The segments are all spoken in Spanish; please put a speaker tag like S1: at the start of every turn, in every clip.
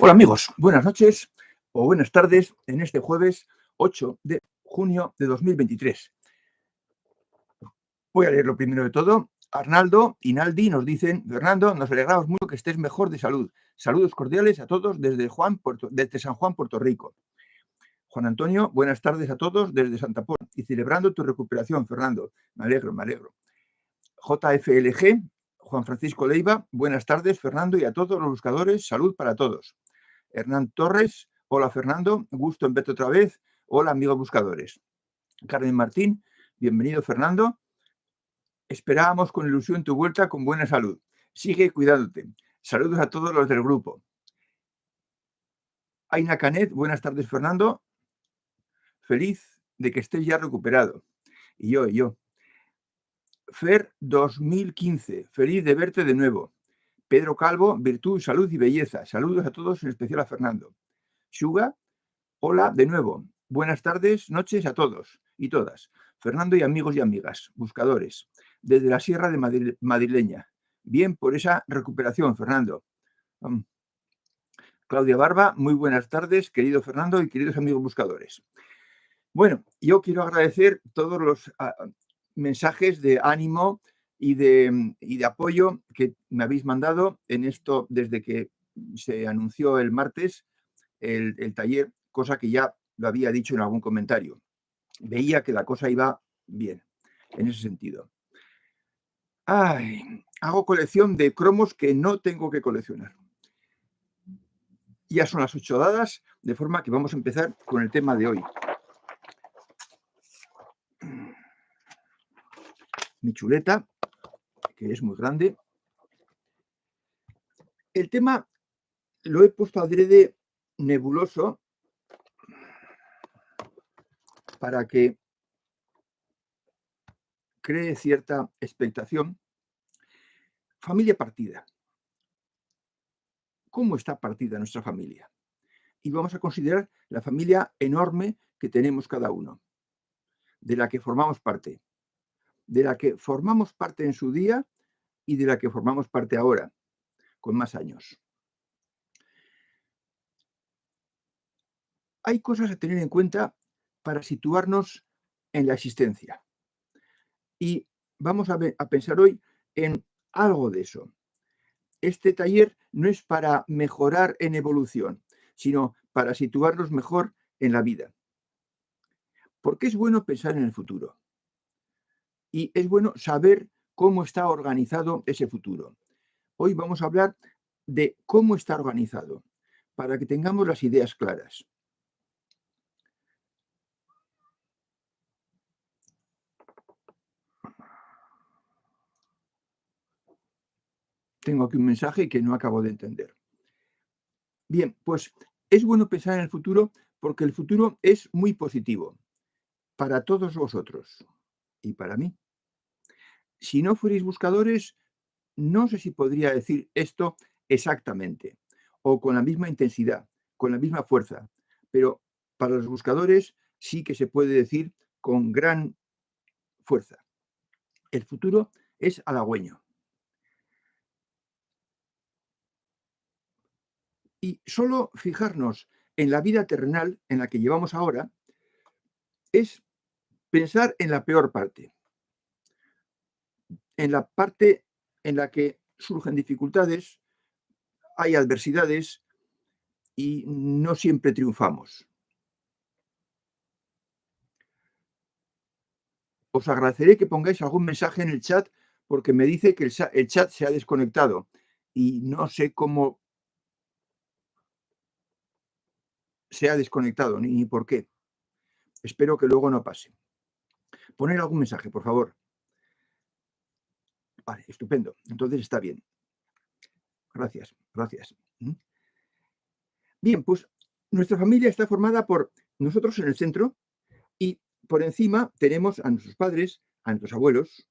S1: Hola amigos, buenas noches o buenas tardes en este jueves 8 de junio de 2023. Voy a leer lo primero de todo. Arnaldo y Naldi nos dicen: Fernando, nos alegramos mucho que estés mejor de salud. Saludos cordiales a todos desde San Juan, Puerto Rico. Juan Antonio, buenas tardes a todos desde Santa Pol y celebrando tu recuperación, Fernando. Me alegro, me alegro. JFLG, Juan Francisco Leiva, buenas tardes, Fernando, y a todos los buscadores, salud para todos. Hernán Torres, hola Fernando, gusto en verte otra vez. Hola amigos buscadores. Carmen Martín, bienvenido Fernando. Esperábamos con ilusión tu vuelta con buena salud. Sigue cuidándote. Saludos a todos los del grupo. Aina Canet, buenas tardes Fernando. Feliz de que estés ya recuperado. Y yo. Fer 2015, feliz de verte de nuevo. Pedro Calvo, virtud, salud y belleza. Saludos a todos, en especial a Fernando. Shuga, hola de nuevo. Buenas tardes, noches a todos y todas. Fernando y amigos y amigas, buscadores, desde la Sierra de Madrileña. Bien por esa recuperación, Fernando. Claudia Barba, muy buenas tardes, querido Fernando y queridos amigos buscadores. Bueno, yo quiero agradecer todos los mensajes de ánimo y de apoyo que me habéis mandado en esto desde que se anunció el martes el taller, cosa que ya lo había dicho en algún comentario. Veía que la cosa iba bien, en ese sentido. Hago colección de cromos que no tengo que coleccionar. Ya son las 8 dadas, de forma que vamos a empezar con el tema de hoy. Mi chuleta, que es muy grande. El tema lo he puesto adrede nebuloso para que cree cierta expectación. Familia partida. ¿Cómo está partida nuestra familia? Y vamos a considerar la familia enorme que tenemos cada uno, de la que formamos parte, en su día y de la que formamos parte ahora, con más años. Hay cosas a tener en cuenta para situarnos en la existencia. Y vamos a pensar hoy en algo de eso. Este taller no es para mejorar en evolución, sino para situarnos mejor en la vida. Porque es bueno pensar en el futuro. Y es bueno saber cómo está organizado ese futuro. Hoy vamos a hablar de cómo está organizado, para que tengamos las ideas claras. Tengo aquí un mensaje que no acabo de entender. Bien, pues es bueno pensar en el futuro porque el futuro es muy positivo para todos vosotros y para mí. Si no fuerais buscadores, no sé si podría decir esto exactamente o con la misma intensidad, con la misma fuerza, pero para los buscadores sí que se puede decir con gran fuerza. El futuro es halagüeño. Y solo fijarnos en la vida terrenal en la que llevamos ahora es pensar en la peor parte, en la parte en la que surgen dificultades, hay adversidades y no siempre triunfamos. Os agradeceré que pongáis algún mensaje en el chat porque me dice que el chat se ha desconectado y no sé cómo se ha desconectado ni por qué. Espero que luego no pase. Poner algún mensaje, por favor. Vale, estupendo. Entonces está bien. Gracias. Bien, pues nuestra familia está formada por nosotros en el centro y por encima tenemos a nuestros padres, a nuestros abuelos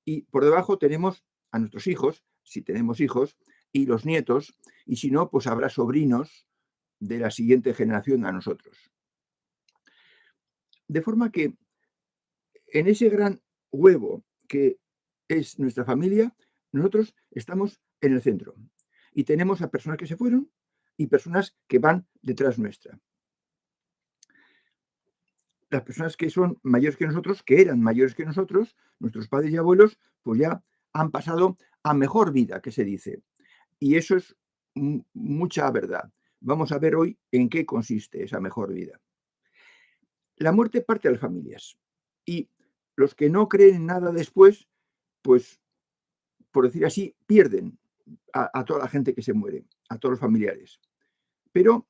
S1: y por debajo tenemos a nuestros hijos, si tenemos hijos, y los nietos, y si no, pues habrá sobrinos de la siguiente generación a nosotros. De forma que en ese gran huevo que es nuestra familia, nosotros estamos en el centro y tenemos a personas que se fueron y personas que van detrás nuestra. Las personas que son mayores que nosotros, que eran mayores que nosotros, nuestros padres y abuelos, pues ya han pasado a mejor vida, que se dice. Y eso es mucha verdad. Vamos a ver hoy en qué consiste esa mejor vida. La muerte parte a las familias. Y los que no creen en nada después, pues, por decir así, pierden a toda la gente que se muere, a todos los familiares. Pero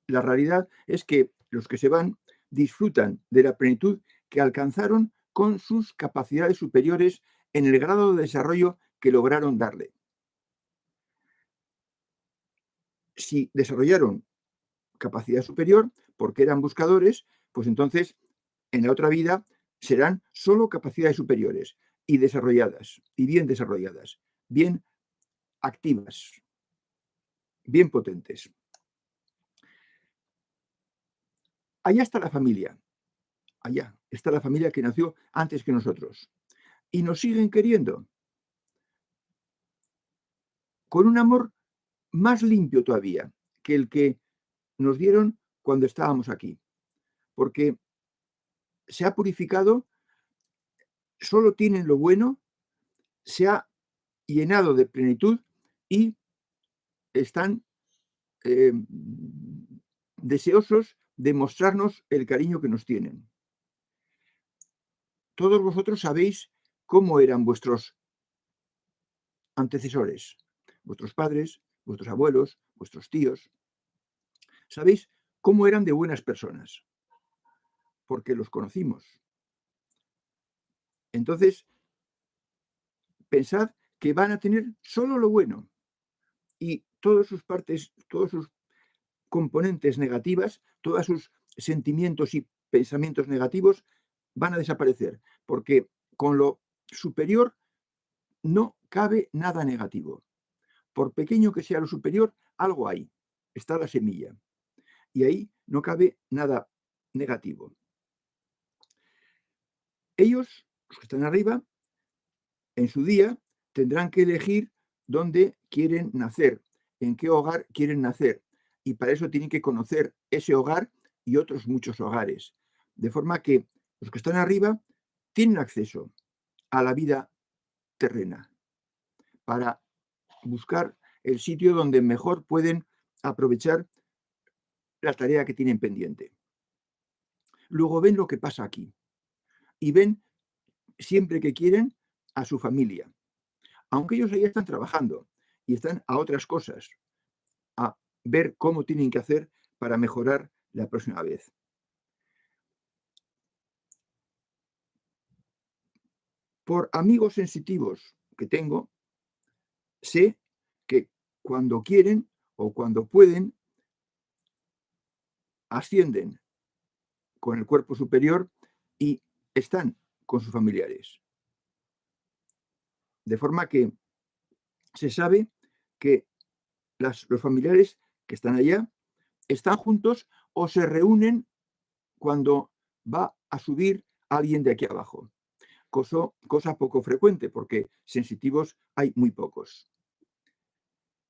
S1: la realidad es que los que se van disfrutan de la plenitud que alcanzaron con sus capacidades superiores en el grado de desarrollo que lograron darle. Si desarrollaron capacidad superior porque eran buscadores, pues entonces en la otra vida serán solo capacidades superiores y desarrolladas, y bien activas, bien potentes. Allá está la familia, allá está la familia que nació antes que nosotros y nos siguen queriendo con un amor más limpio todavía que el que nos dieron cuando estábamos aquí, porque se ha purificado, solo tienen lo bueno, se ha llenado de plenitud y están deseosos de mostrarnos el cariño que nos tienen. Todos vosotros sabéis cómo eran vuestros antecesores, vuestros padres, vuestros abuelos, vuestros tíos. Sabéis cómo eran de buenas personas, porque los conocimos. Entonces, pensad que van a tener solo lo bueno y todas sus partes, todos sus componentes negativas, todos sus sentimientos y pensamientos negativos van a desaparecer, porque con lo superior no cabe nada negativo. Por pequeño que sea lo superior, algo hay, está la semilla, y ahí no cabe nada negativo. Ellos, los que están arriba, en su día tendrán que elegir dónde quieren nacer, en qué hogar quieren nacer, y para eso tienen que conocer ese hogar y otros muchos hogares. De forma que los que están arriba tienen acceso a la vida terrena para buscar el sitio donde mejor pueden aprovechar la tarea que tienen pendiente. Luego ven lo que pasa aquí y ven siempre que quieren a su familia, aunque ellos ahí están trabajando y están a otras cosas, a ver cómo tienen que hacer para mejorar la próxima vez. Por amigos sensitivos que tengo, sé que cuando quieren o cuando pueden, ascienden con el cuerpo superior y están con sus familiares. De forma que se sabe que los familiares que están allá están juntos o se reúnen cuando va a subir alguien de aquí abajo. Cosa poco frecuente porque sensitivos hay muy pocos.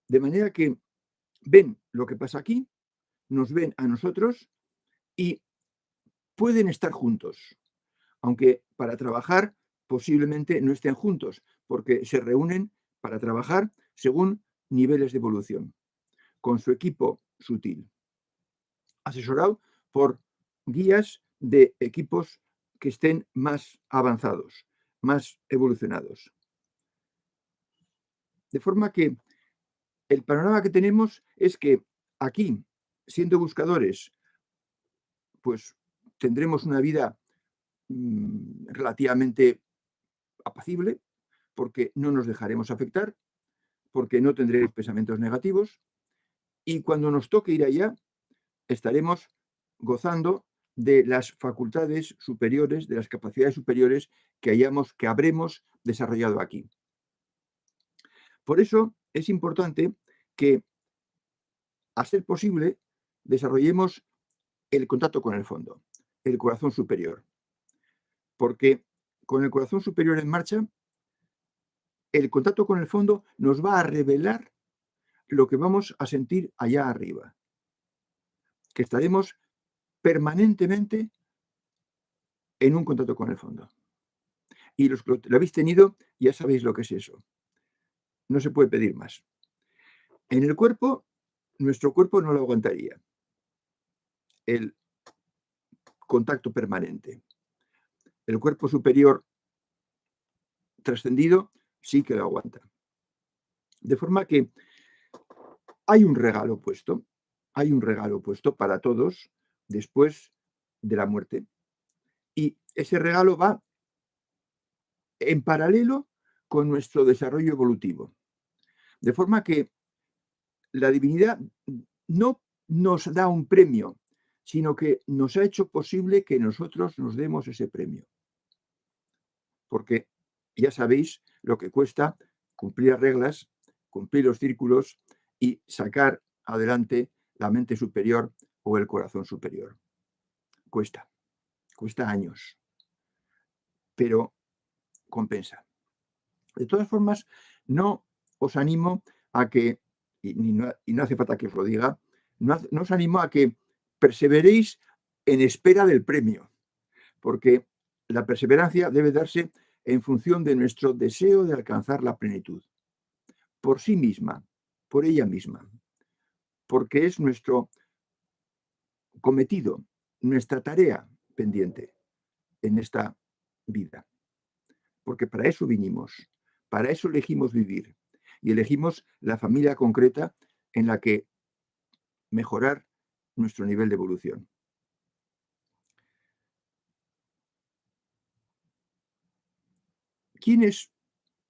S1: De manera que ven lo que pasa aquí, nos ven a nosotros y pueden estar juntos, aunque para trabajar posiblemente no estén juntos, porque se reúnen para trabajar según niveles de evolución, con su equipo sutil, asesorado por guías de equipos que estén más avanzados, más evolucionados. De forma que el panorama que tenemos es que aquí, siendo buscadores, pues tendremos una vida relativamente apacible, porque no nos dejaremos afectar, porque no tendremos pensamientos negativos, y cuando nos toque ir allá, estaremos gozando de las facultades superiores, de las capacidades superiores que habremos desarrollado aquí. Por eso es importante que, a ser posible, desarrollemos el contacto con el fondo, el corazón superior. Porque con el corazón superior en marcha, el contacto con el fondo nos va a revelar lo que vamos a sentir allá arriba, que estaremos permanentemente en un contacto con el fondo. Y los que lo habéis tenido ya sabéis lo que es eso. No se puede pedir más. En el cuerpo, nuestro cuerpo no lo aguantaría. El contacto permanente. El cuerpo superior trascendido sí que lo aguanta. De forma que hay un regalo puesto para todos después de la muerte. Y ese regalo va en paralelo con nuestro desarrollo evolutivo. De forma que la divinidad no nos da un premio, sino que nos ha hecho posible que nosotros nos demos ese premio. Porque ya sabéis lo que cuesta cumplir las reglas, cumplir los círculos y sacar adelante la mente superior o el corazón superior. Cuesta años, pero compensa. De todas formas, no os animo a que, y no hace falta que os lo diga, no os animo a que perseveréis en espera del premio, porque la perseverancia debe darse en función de nuestro deseo de alcanzar la plenitud, por sí misma, por ella misma, porque es nuestro cometido, nuestra tarea pendiente en esta vida, porque para eso vinimos, para eso elegimos vivir y elegimos la familia concreta en la que mejorar nuestro nivel de evolución. Quienes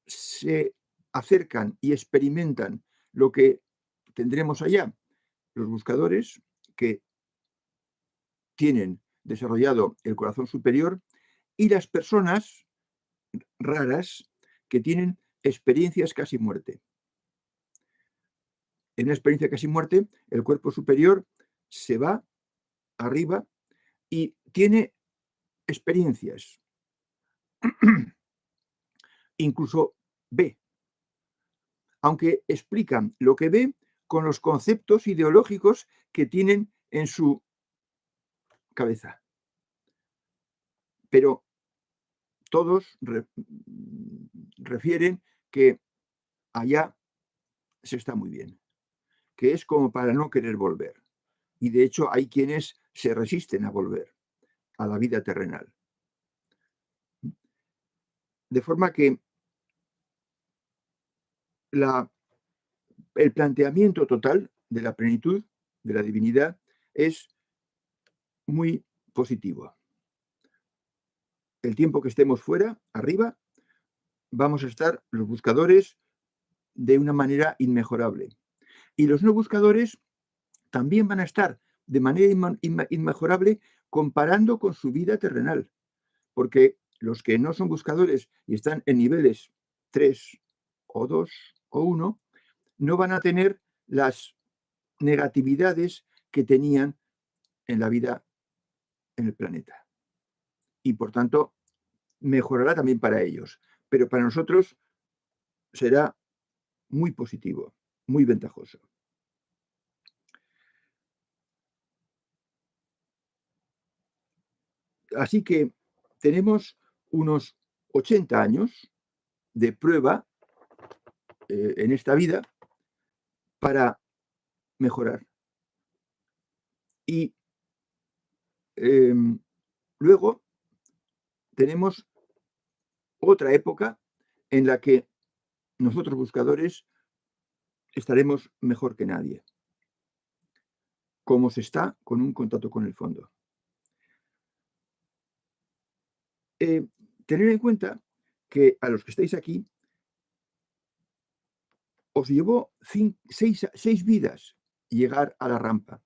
S1: se acercan y experimentan lo que tendremos allá, los buscadores que tienen desarrollado el corazón superior y las personas raras que tienen experiencias casi muerte. En una experiencia casi muerte, el cuerpo superior se va arriba y tiene experiencias. Incluso ve, aunque explican lo que ve con los conceptos ideológicos que tienen en su cabeza. Pero todos refieren que allá se está muy bien, que es como para no querer volver. Y de hecho hay quienes se resisten a volver a la vida terrenal. De forma que el planteamiento total de la plenitud, de la divinidad, es muy positivo. El tiempo que estemos fuera, arriba, vamos a estar los buscadores de una manera inmejorable. Y los no buscadores también van a estar de manera inmejorable comparando con su vida terrenal. Porque los que no son buscadores y están en niveles 3 o 2 o 1, no van a tener las negatividades que tenían en la vida en el planeta. Y por tanto, mejorará también para ellos. Pero para nosotros será muy positivo, muy ventajoso. Así que tenemos unos 80 años de prueba en esta vida para mejorar. Y luego tenemos otra época en la que nosotros buscadores estaremos mejor que nadie, como se está con un contacto con el fondo. Tener en cuenta que a los que estáis aquí os llevó 6 vidas llegar a la rampa,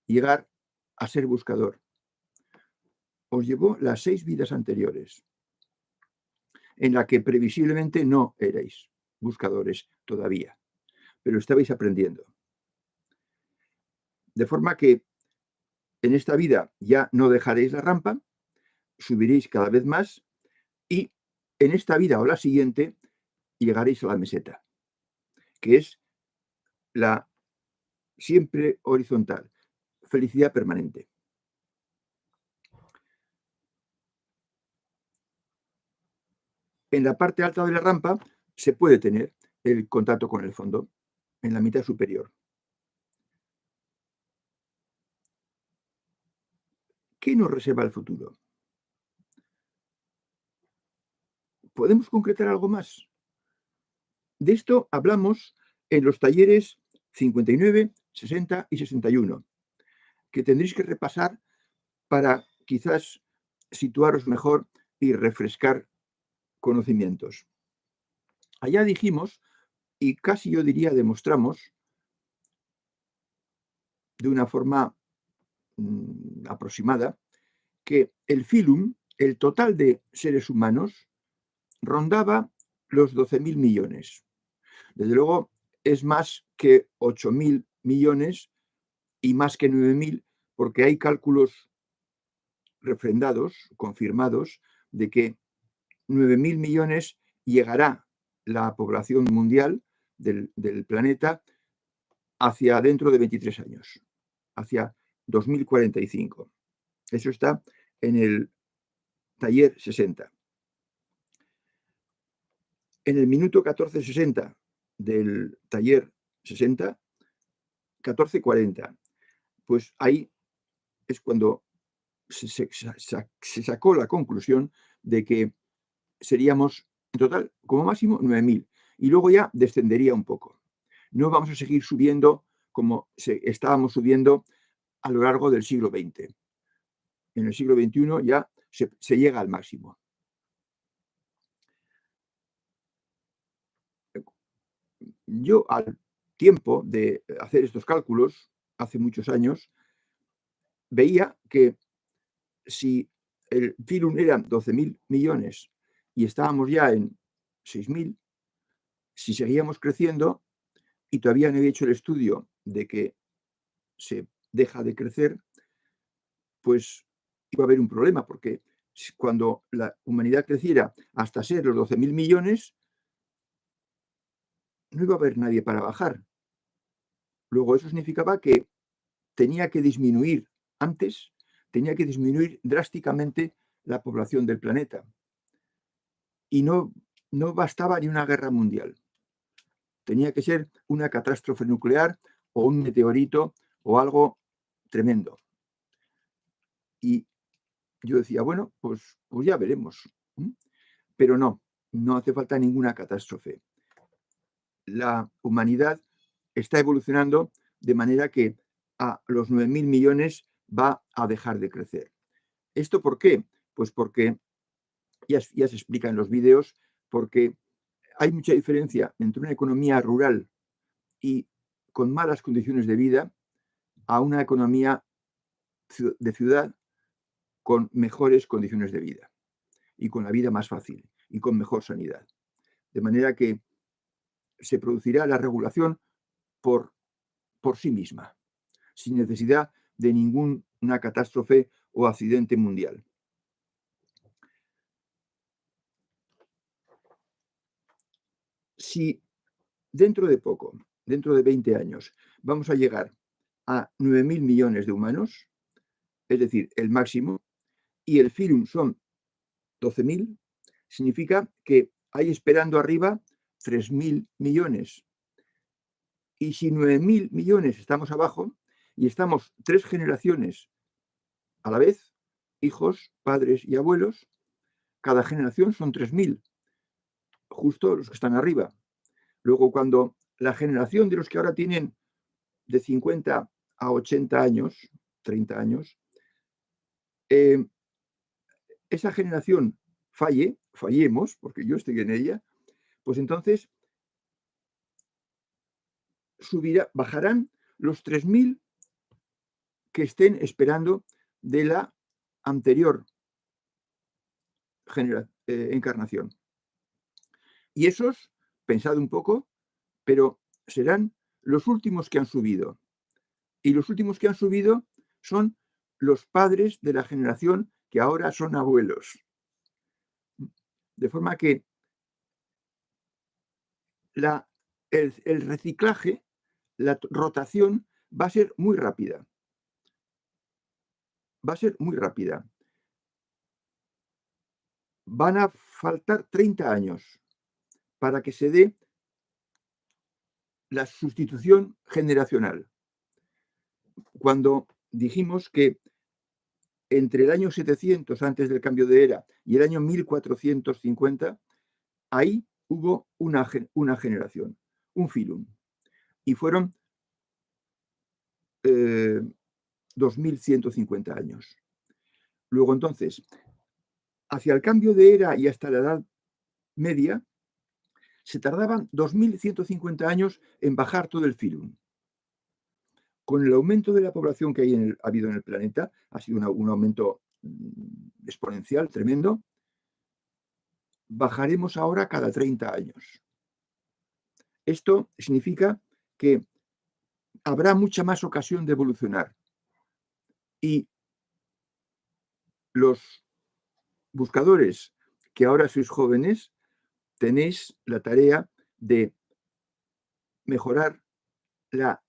S1: llegar a ser buscador. Os llevó las 6 vidas anteriores, en la que previsiblemente no erais buscadores todavía, pero estabais aprendiendo. De forma que en esta vida ya no dejaréis la rampa, subiréis cada vez más y en esta vida o la siguiente llegaréis a la meseta, que es la siempre horizontal, felicidad permanente. En la parte alta de la rampa se puede tener el contacto con el fondo, en la mitad superior. ¿Qué nos reserva el futuro? ¿Podemos concretar algo más? De esto hablamos en los talleres 59, 60 y 61, que tendréis que repasar para quizás situaros mejor y refrescar conocimientos. Allá dijimos, y casi yo diría demostramos, de una forma aproximada, que el filum, el total de seres humanos, rondaba los 12.000 millones. Desde luego, es más que 8.000 millones y más que 9.000, porque hay cálculos refrendados, confirmados, de que 9.000 millones llegará la población mundial del planeta hacia dentro de 23 años, hacia 2045. Eso está en el taller 60. En el minuto 14:60 del taller 60, 14:40, pues ahí es cuando se sacó la conclusión de que seríamos en total como máximo 9.000 y luego ya descendería un poco. No vamos a seguir subiendo como estábamos subiendo a lo largo del siglo XX. En el siglo XXI ya se llega al máximo. Yo, al tiempo de hacer estos cálculos, hace muchos años, veía que si el filum eran 12.000 millones y estábamos ya en 6.000, si seguíamos creciendo y todavía no había hecho el estudio de que se deja de crecer, pues iba a haber un problema, porque cuando la humanidad creciera hasta ser los 12.000 millones, no iba a haber nadie para bajar. Luego eso significaba que tenía que disminuir antes, tenía que disminuir drásticamente la población del planeta. Y no bastaba ni una guerra mundial. Tenía que ser una catástrofe nuclear o un meteorito o algo tremendo. Y yo decía, bueno, pues ya veremos. Pero no hace falta ninguna catástrofe. La humanidad está evolucionando de manera que a los 9.000 millones va a dejar de crecer. ¿Esto por qué? Pues porque ya se explica en los vídeos, porque hay mucha diferencia entre una economía rural y con malas condiciones de vida a una economía de ciudad con mejores condiciones de vida y con la vida más fácil y con mejor sanidad. De manera que se producirá la regulación por sí misma, sin necesidad de ninguna catástrofe o accidente mundial. Si dentro de poco, dentro de 20 años, vamos a llegar a 9.000 millones de humanos, es decir, el máximo, y el filum son 12.000, significa que hay esperando arriba 3.000 millones. Y si 9.000 millones estamos abajo y estamos 3 generaciones a la vez, hijos, padres y abuelos, cada generación son 3.000, justo los que están arriba. Luego, cuando la generación de los que ahora tienen de 50 a 80 años, 30 años, esa generación fallemos, porque yo estoy en ella, pues entonces bajarán los 3.000 que estén esperando de la anterior encarnación. Y esos, pensad un poco, pero serán los últimos que han subido. Y los últimos que han subido son los padres de la generación que ahora son abuelos. De forma que el reciclaje la rotación va a ser muy rápida. Va a ser muy rápida. Van a faltar 30 años para que se dé la sustitución generacional. Cuando dijimos que entre el año 700 antes del cambio de era y el año 1450, ahí hubo una generación, un filum, y fueron 2150 años. Luego entonces, hacia el cambio de era y hasta la Edad Media, se tardaban 2150 años en bajar todo el filum. Con el aumento de la población que ha habido en el planeta, ha sido un aumento exponencial, tremendo, bajaremos ahora cada 30 años. Esto significa que habrá mucha más ocasión de evolucionar. Y los buscadores que ahora sois jóvenes, tenéis la tarea de mejorar la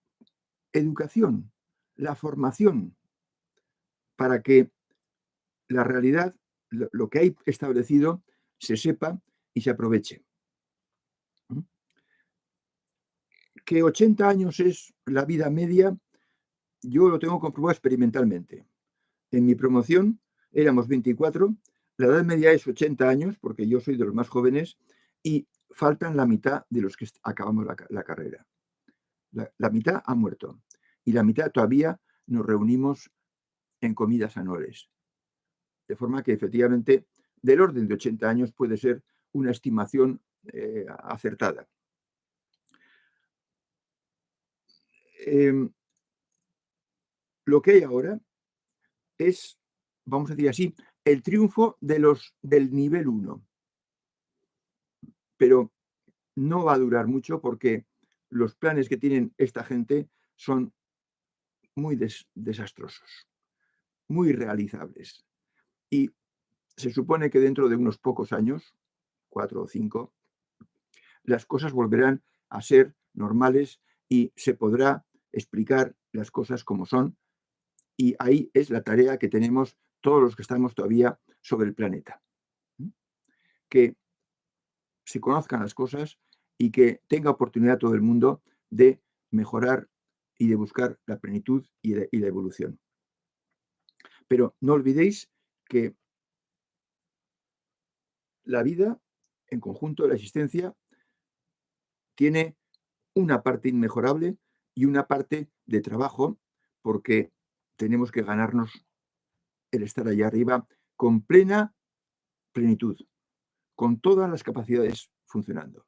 S1: educación, la formación, para que la realidad, lo que hay establecido, se sepa y se aproveche. Que 80 años es la vida media, yo lo tengo comprobado experimentalmente. En mi promoción éramos 24, la edad media es 80 años, porque yo soy de los más jóvenes, y faltan la mitad de los que acabamos la carrera. La mitad ha muerto y la mitad todavía nos reunimos en comidas anuales. De forma que efectivamente del orden de 80 años puede ser una estimación acertada. Lo que hay ahora es, vamos a decir así, el triunfo del nivel 1. Pero no va a durar mucho porque los planes que tienen esta gente son muy desastrosos, muy realizables. Y se supone que dentro de unos pocos años, 4 o 5, las cosas volverán a ser normales y se podrá explicar las cosas como son. Y ahí es la tarea que tenemos todos los que estamos todavía sobre el planeta. Que se conozcan las cosas y que tenga oportunidad todo el mundo de mejorar y de buscar la plenitud y la evolución. Pero no olvidéis que la vida, en conjunto, la existencia, tiene una parte inmejorable y una parte de trabajo, porque tenemos que ganarnos el estar allá arriba con plena plenitud, con todas las capacidades funcionando,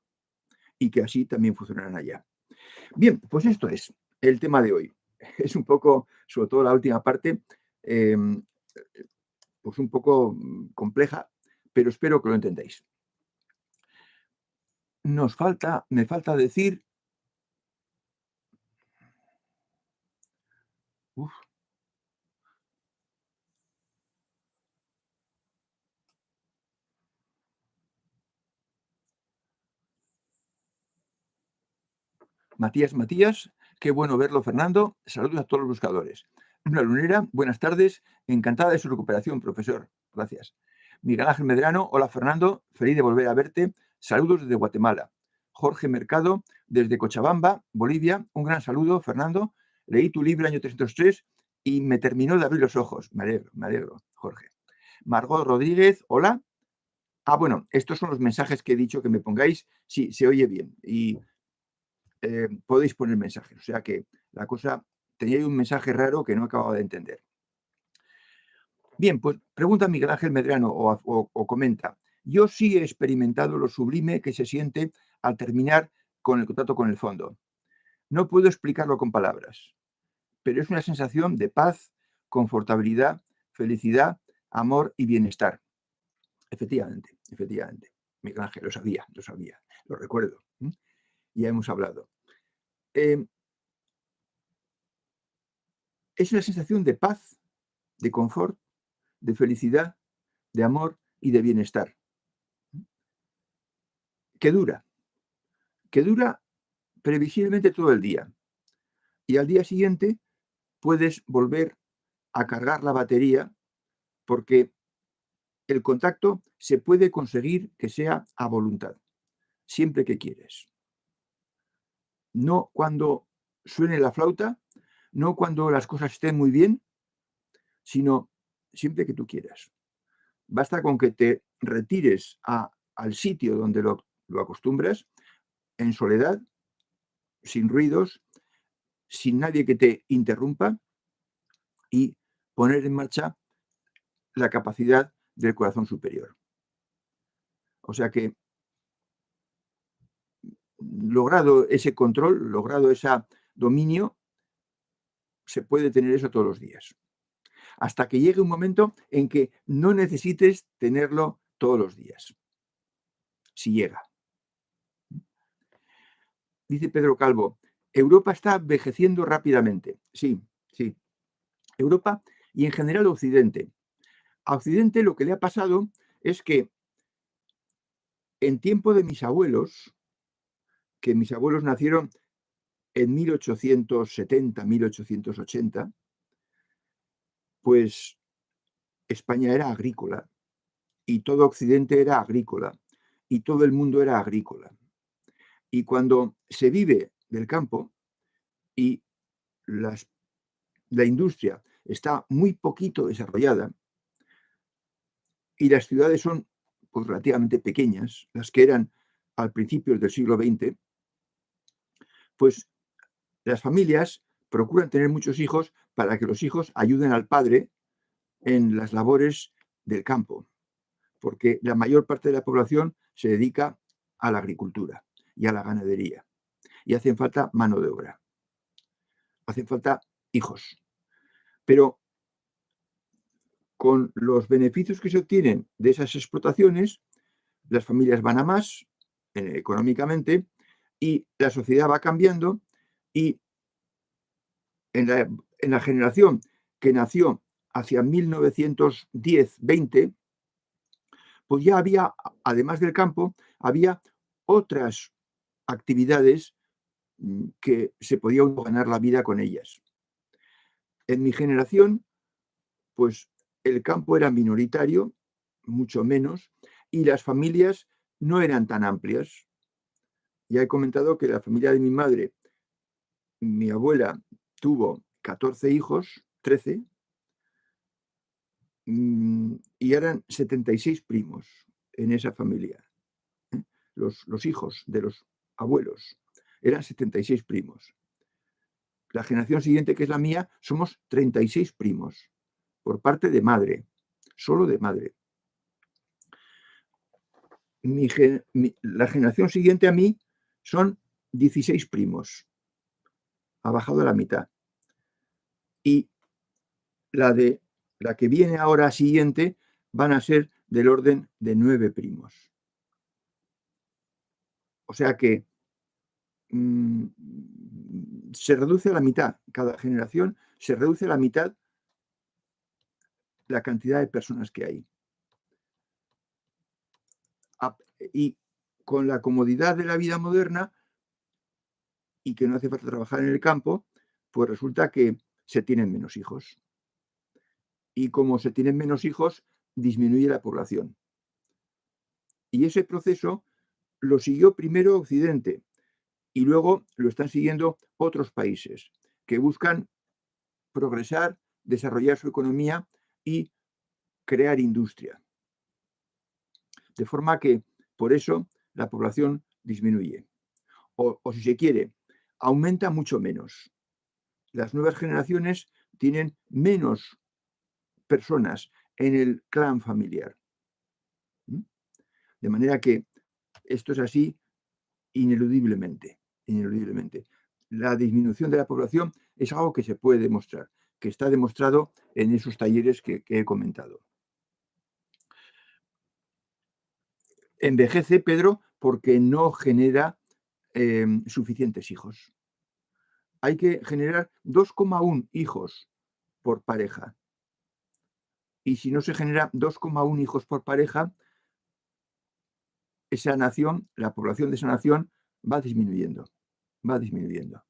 S1: y que así también funcionarán allá. Bien, pues esto es el tema de hoy. Es un poco, sobre todo la última parte, pues un poco compleja, pero espero que lo entendáis. Me falta decir... Matías, qué bueno verlo, Fernando. Saludos a todos los buscadores. Luna Lunera, buenas tardes. Encantada de su recuperación, profesor. Gracias. Miguel Ángel Medrano, hola, Fernando. Feliz de volver a verte. Saludos desde Guatemala. Jorge Mercado, desde Cochabamba, Bolivia. Un gran saludo, Fernando. Leí tu libro año 303 y me terminó de abrir los ojos. Me alegro, Jorge. Margot Rodríguez, hola. Bueno, estos son los mensajes que he dicho que me pongáis. Sí, se oye bien. Y podéis poner mensajes. O sea que la cosa, tenía un mensaje raro que no acababa de entender. Bien, pues pregunta Miguel Ángel Medrano o comenta. Yo sí he experimentado lo sublime que se siente al terminar con el contacto con el fondo. No puedo explicarlo con palabras, pero es una sensación de paz, confortabilidad, felicidad, amor y bienestar. Efectivamente. Miguel Ángel, lo sabía, lo recuerdo. Ya hemos hablado. Es una sensación de paz, de confort, de felicidad, de amor y de bienestar. Que dura previsiblemente todo el día. y al día siguiente puedes volver a cargar la batería, porque el contacto se puede conseguir que sea a voluntad, siempre que quieres. No cuando suene la flauta, no cuando las cosas estén muy bien, sino siempre que tú quieras. Basta con que te retires al sitio donde lo acostumbras, en soledad, sin ruidos, sin nadie que te interrumpa, y poner en marcha la capacidad del corazón superior. O sea que, logrado ese control, logrado ese dominio, se puede tener eso todos los días. Hasta que llegue un momento en que no necesites tenerlo todos los días. Si llega. Dice Pedro Calvo, Europa está envejeciendo rápidamente. Sí, sí. Europa y en general Occidente. A Occidente lo que le ha pasado es que en tiempo de mis abuelos, que mis abuelos nacieron en 1870, 1880, pues España era agrícola y todo Occidente era agrícola y todo el mundo era agrícola. Y cuando se vive del campo y la industria está muy poquito desarrollada y las ciudades son pues, relativamente pequeñas, las que eran al principio del siglo XX, pues las familias procuran tener muchos hijos para que los hijos ayuden al padre en las labores del campo, porque la mayor parte de la población se dedica a la agricultura y a la ganadería, y hacen falta mano de obra, hacen falta hijos. Pero con los beneficios que se obtienen de esas explotaciones, las familias van a más económicamente y la sociedad va cambiando y en la generación que nació hacia 1910-20, pues ya había, además del campo, había otras actividades que se podía uno ganar la vida con ellas. En mi generación, pues el campo era minoritario, mucho menos, y las familias no eran tan amplias. Ya he comentado que la familia de mi madre, mi abuela tuvo 14 hijos, 13, y eran 76 primos en esa familia. ¿Eh? Los hijos de los abuelos eran 76 primos. La generación siguiente, que es la mía, somos 36 primos, por parte de madre, solo de madre. La generación siguiente a mí son 16 primos, ha bajado a la mitad. Y la que viene ahora siguiente van a ser del orden de 9 primos. O sea que se reduce a la mitad, cada generación se reduce a la mitad la cantidad de personas que hay. Y con la comodidad de la vida moderna y que no hace falta trabajar en el campo, pues resulta que se tienen menos hijos. Y como se tienen menos hijos, disminuye la población. Y ese proceso lo siguió primero Occidente y luego lo están siguiendo otros países que buscan progresar, desarrollar su economía y crear industria. De forma que por eso la población disminuye. O si se quiere, aumenta mucho menos. Las nuevas generaciones tienen menos personas en el clan familiar. De manera que esto es así ineludiblemente, ineludiblemente. La disminución de la población es algo que se puede demostrar, que está demostrado en esos talleres que he comentado. Envejece, Pedro, porque no genera suficientes hijos. Hay que generar 2,1 hijos por pareja. Y si no se genera 2,1 hijos por pareja, esa nación, la población de esa nación va disminuyendo, va disminuyendo.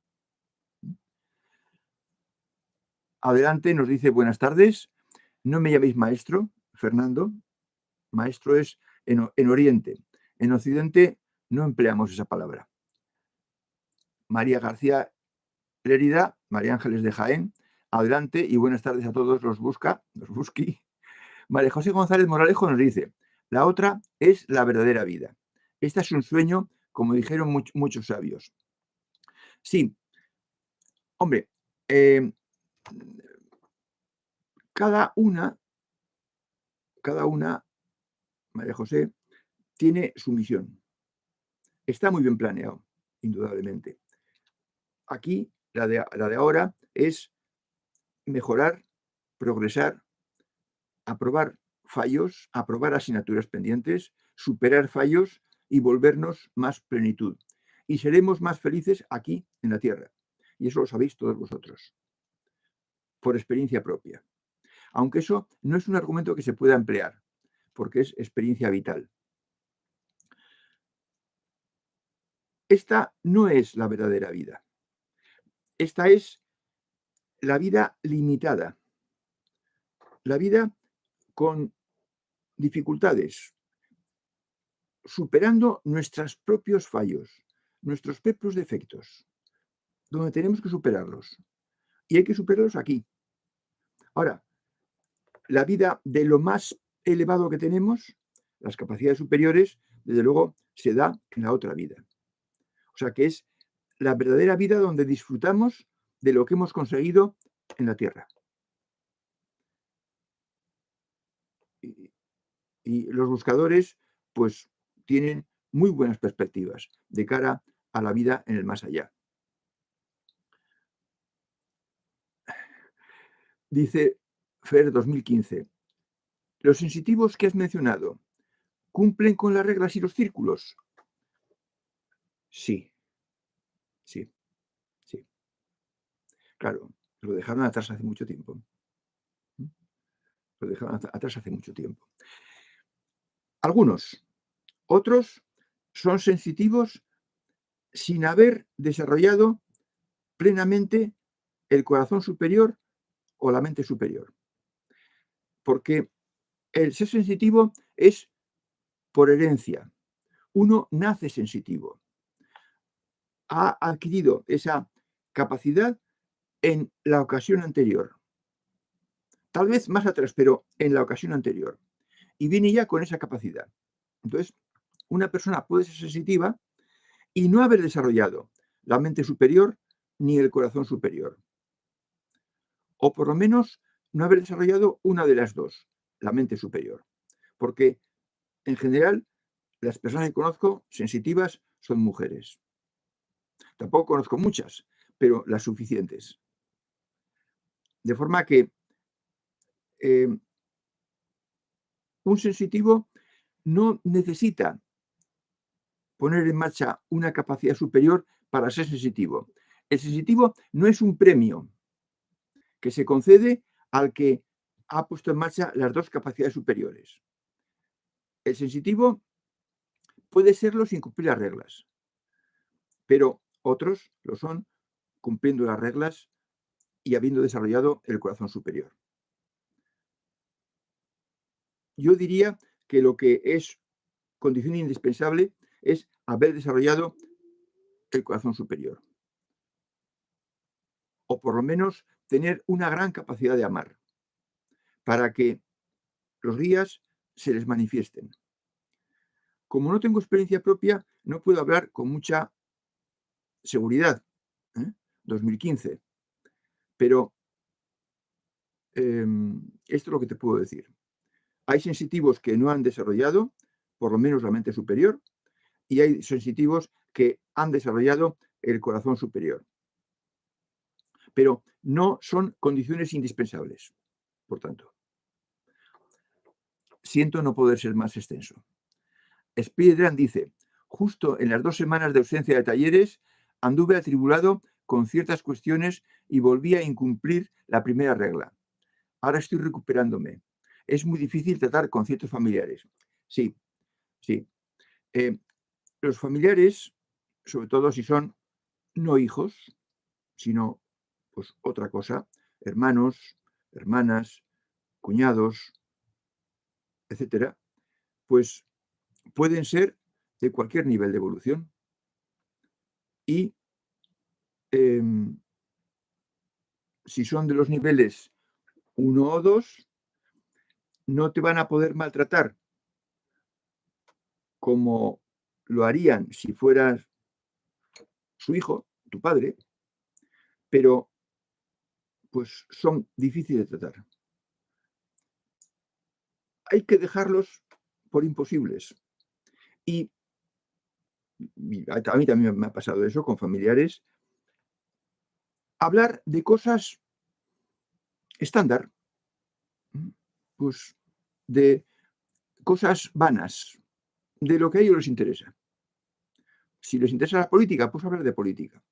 S1: Adelante nos dice, buenas tardes, no me llaméis maestro, Fernando. Maestro es en Oriente. En Occidente no empleamos esa palabra. María García Lérida, María Ángeles de Jaén, adelante y buenas tardes a todos los busqui. María José González Moralejo nos dice, la otra es la verdadera vida. Esta es un sueño, como dijeron muchos sabios. Sí, hombre, cada una, María José, tiene su misión. Está muy bien planeado, indudablemente. Aquí, la de ahora es mejorar, progresar, aprobar fallos, aprobar asignaturas pendientes, superar fallos y volvernos más plenitud. Y seremos más felices aquí en la tierra. Y eso lo sabéis todos vosotros, por experiencia propia. Aunque eso no es un argumento que se pueda emplear, porque es experiencia vital. Esta no es la verdadera vida. Esta es la vida limitada. La vida con dificultades, superando nuestros propios fallos, nuestros propios defectos, donde tenemos que superarlos. Y hay que superarlos aquí. Ahora, la vida de lo más elevado que tenemos, las capacidades superiores, desde luego, se da en la otra vida. O sea, que es la verdadera vida donde disfrutamos de lo que hemos conseguido en la Tierra. Y los buscadores, pues, tienen muy buenas perspectivas de cara a la vida en el más allá. Dice Fer 2015, los sensitivos que has mencionado, ¿cumplen con las reglas y los círculos? Sí, sí, sí. Claro, lo dejaron atrás hace mucho tiempo. Lo dejaron atrás hace mucho tiempo. Algunos, otros son sensitivos sin haber desarrollado plenamente el corazón superior o la mente superior. Porque el ser sensitivo es por herencia. Uno nace sensitivo. Ha adquirido esa capacidad en la ocasión anterior. Tal vez más atrás, pero en la ocasión anterior. Y viene ya con esa capacidad. Entonces, una persona puede ser sensitiva y no haber desarrollado la mente superior ni el corazón superior. O por lo menos no haber desarrollado una de las dos, la mente superior. Porque en general las personas que conozco sensitivas son mujeres. Tampoco conozco muchas, pero las suficientes. De forma que un sensitivo no necesita poner en marcha una capacidad superior para ser sensitivo. El sensitivo no es un premio que se concede al que ha puesto en marcha las dos capacidades superiores. El sensitivo puede serlo sin cumplir las reglas, pero otros lo son cumpliendo las reglas y habiendo desarrollado el corazón superior. Yo diría que lo que es condición indispensable es haber desarrollado el corazón superior. O por lo menos tener una gran capacidad de amar, para que los días se les manifiesten. Como no tengo experiencia propia, no puedo hablar con mucha seguridad. 2015. Pero esto es lo que te puedo decir. Hay sensitivos que no han desarrollado, por lo menos la mente superior, y hay sensitivos que han desarrollado el corazón superior. Pero no son condiciones indispensables, por tanto. Siento no poder ser más extenso. Spiderman dice, justo en las 2 semanas de ausencia de talleres, anduve atribulado con ciertas cuestiones y volví a incumplir la primera regla. Ahora estoy recuperándome. Es muy difícil tratar con ciertos familiares. Sí, sí. Los familiares, sobre todo si son no hijos, sino pues otra cosa, hermanos, hermanas, cuñados, etcétera, pues pueden ser de cualquier nivel de evolución. Y si son de los niveles 1 o 2, no te van a poder maltratar como lo harían si fueras su hijo, tu padre, pero pues son difíciles de tratar. Hay que dejarlos por imposibles. Y a mí también me ha pasado eso con familiares. Hablar de cosas estándar, pues de cosas vanas, de lo que a ellos les interesa. Si les interesa la política, pues hablar de política,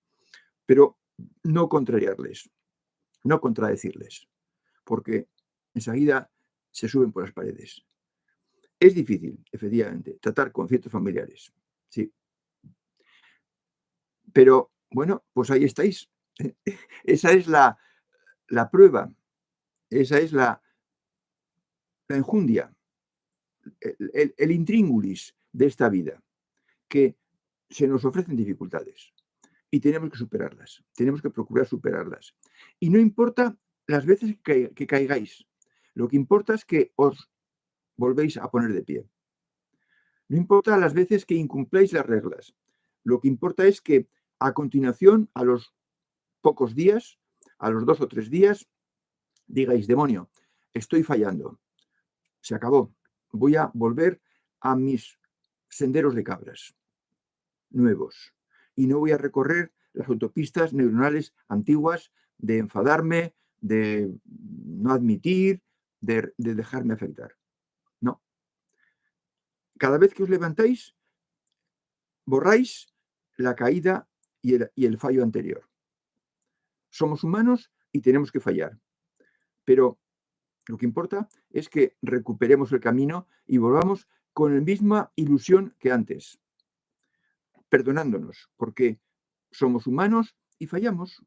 S1: pero no contrariarles, no contradecirles, porque enseguida se suben por las paredes. Es difícil, efectivamente, tratar con ciertos familiares, sí. Pero bueno, pues ahí estáis. Esa es la prueba, esa es la enjundia, el intríngulis de esta vida, que se nos ofrecen dificultades y tenemos que superarlas, tenemos que procurar superarlas. Y no importa las veces que caigáis, lo que importa es que os volvéis a poner de pie. No importa las veces que incumpláis las reglas, lo que importa es que a continuación, a los pocos días, a los 2 o 3 días, digáis, demonio, estoy fallando, se acabó, voy a volver a mis senderos de cabras nuevos y no voy a recorrer las autopistas neuronales antiguas de enfadarme, de no admitir, de dejarme afectar. No. Cada vez que os levantáis, borráis la caída y el fallo anterior. Somos humanos y tenemos que fallar, pero lo que importa es que recuperemos el camino y volvamos con la misma ilusión que antes, perdonándonos, porque somos humanos y fallamos.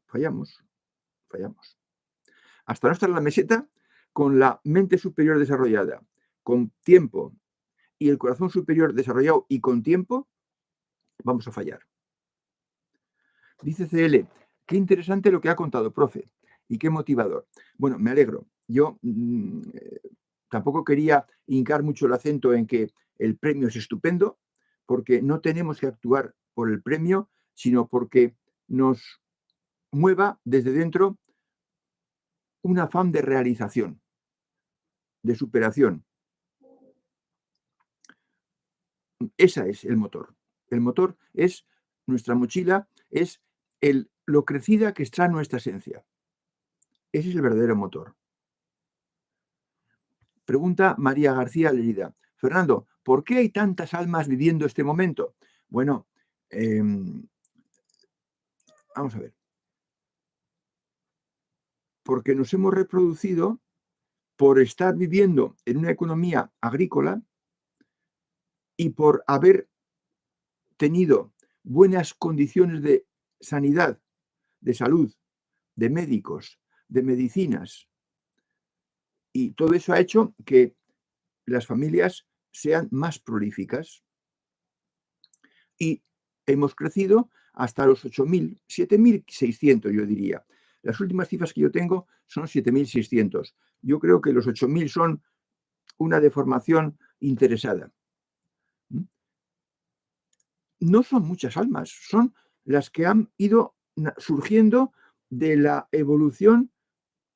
S1: Hasta no estar en la meseta, con la mente superior desarrollada, con tiempo, y el corazón superior desarrollado y con tiempo, vamos a fallar. Dice CL, qué interesante lo que ha contado, profe, y qué motivador. Bueno, me alegro. Yo tampoco quería hincar mucho el acento en que el premio es estupendo, porque no tenemos que actuar por el premio, sino porque nos mueva desde dentro un afán de realización, de superación. Ese es el motor. El motor es nuestra mochila, es lo crecida que está nuestra esencia. Ese es el verdadero motor. Pregunta María García Lerida. Fernando, ¿por qué hay tantas almas viviendo este momento? Bueno, vamos a ver. Porque nos hemos reproducido por estar viviendo en una economía agrícola y por haber tenido buenas condiciones de sanidad, de salud, de médicos, de medicinas. Y todo eso ha hecho que las familias sean más prolíficas. Y hemos crecido hasta los 8.000, 7.600, yo diría. Las últimas cifras que yo tengo son 7.600. Yo creo que los 8.000 son una deformación interesada. No son muchas almas, son las que han ido surgiendo de la evolución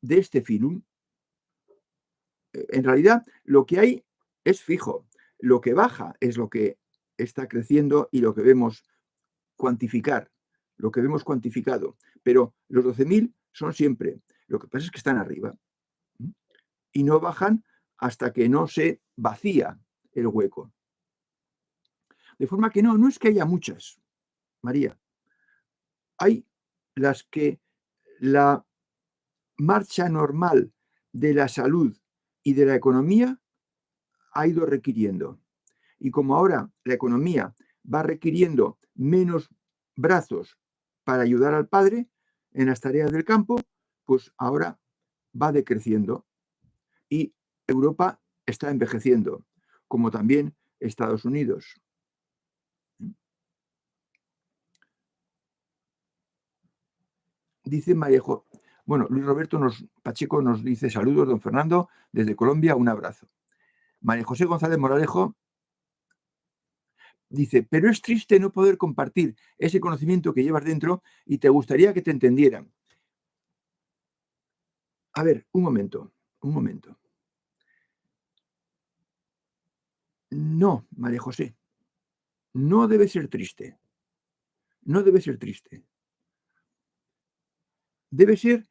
S1: de este filum. En realidad, lo que hay es fijo. Lo que baja es lo que está creciendo y lo que vemos cuantificar, lo que vemos cuantificado. Pero los 12.000 son siempre. Lo que pasa es que están arriba y no bajan hasta que no se vacía el hueco. De forma que no es que haya muchas, María. Hay las que la marcha normal de la salud y de la economía ha ido requiriendo. Y como ahora la economía va requiriendo menos brazos para ayudar al padre en las tareas del campo, pues ahora va decreciendo y Europa está envejeciendo, como también Estados Unidos. Dice Marejo, bueno, Luis Roberto Pacheco nos dice saludos, don Fernando, desde Colombia, un abrazo. María José González Moralejo dice, pero es triste no poder compartir ese conocimiento que llevas dentro y te gustaría que te entendieran. A ver, un momento. No, María José, no debe ser triste. No debe ser triste. Debe ser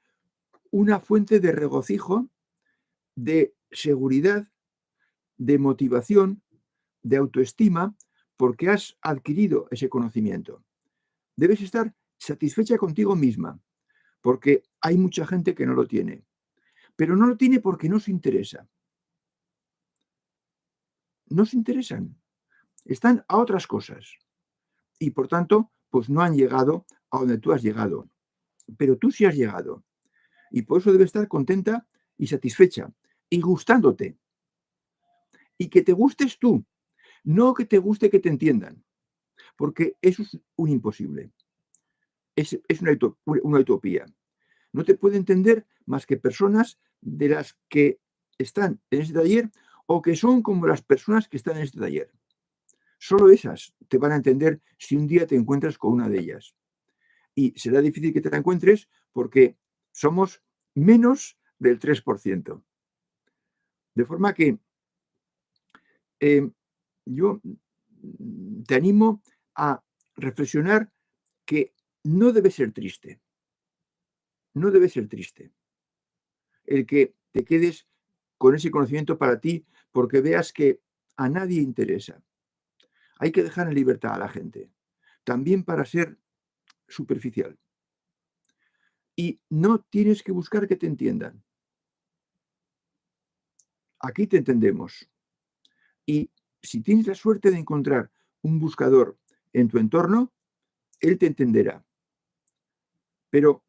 S1: una fuente de regocijo, de seguridad, de motivación, de autoestima, porque has adquirido ese conocimiento. Debes estar satisfecha contigo misma, porque hay mucha gente que no lo tiene. Pero no lo tiene porque no se interesa. No se interesan. Están a otras cosas. Y por tanto, pues no han llegado a donde tú has llegado. Pero tú sí has llegado. Y por eso debes estar contenta y satisfecha. Y gustándote. Y que te gustes tú. No que te guste que te entiendan. Porque eso es un imposible. Es una utopía. No te puede entender más que personas de las que están en este taller o que son como las personas que están en este taller. Solo esas te van a entender si un día te encuentras con una de ellas. Y será difícil que te la encuentres porque somos menos del 3%. De forma que yo te animo a reflexionar que no debe ser triste. No debe ser triste el que te quedes con ese conocimiento para ti porque veas que a nadie interesa. Hay que dejar en libertad a la gente, también para ser superficial. Y no tienes que buscar que te entiendan. Aquí te entendemos. Y si tienes la suerte de encontrar un buscador en tu entorno, él te entenderá. Pero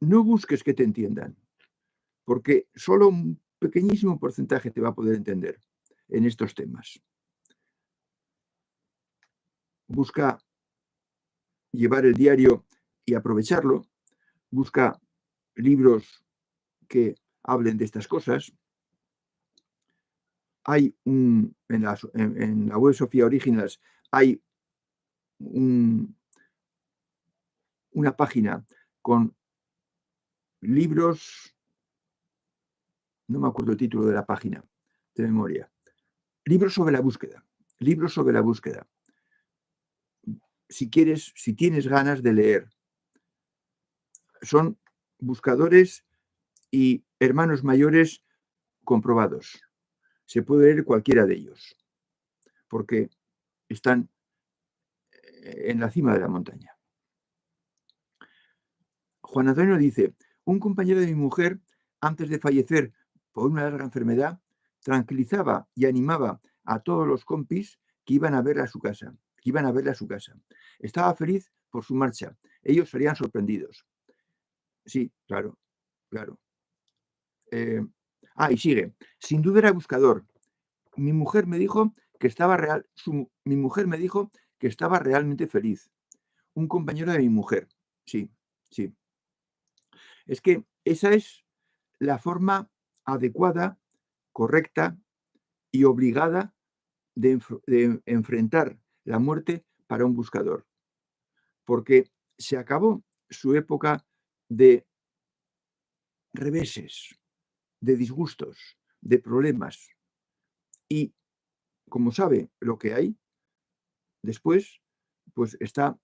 S1: no busques que te entiendan, porque solo un pequeñísimo porcentaje te va a poder entender en estos temas. Busca llevar el diario y aprovecharlo. Busca libros que hablen de estas cosas. Hay en la web Sofía Originals hay una página con libros, no me acuerdo el título de la página, de memoria. Libros sobre la búsqueda. Si tienes ganas de leer. Son buscadores y hermanos mayores comprobados. Se puede leer cualquiera de ellos, porque están en la cima de la montaña. Juan Antonio dice, un compañero de mi mujer, antes de fallecer por una larga enfermedad, tranquilizaba y animaba a todos los compis que iban a verla a su casa, Estaba feliz por su marcha. Ellos serían sorprendidos. Sí, claro. Y sigue. Sin duda era buscador. Mi mujer me dijo que estaba realmente feliz. Un compañero de mi mujer. Sí. Es que esa es la forma adecuada, correcta y obligada de enfrentar la muerte para un buscador. Porque se acabó su época de reveses, de disgustos, de problemas. Y como sabe lo que hay, después, pues está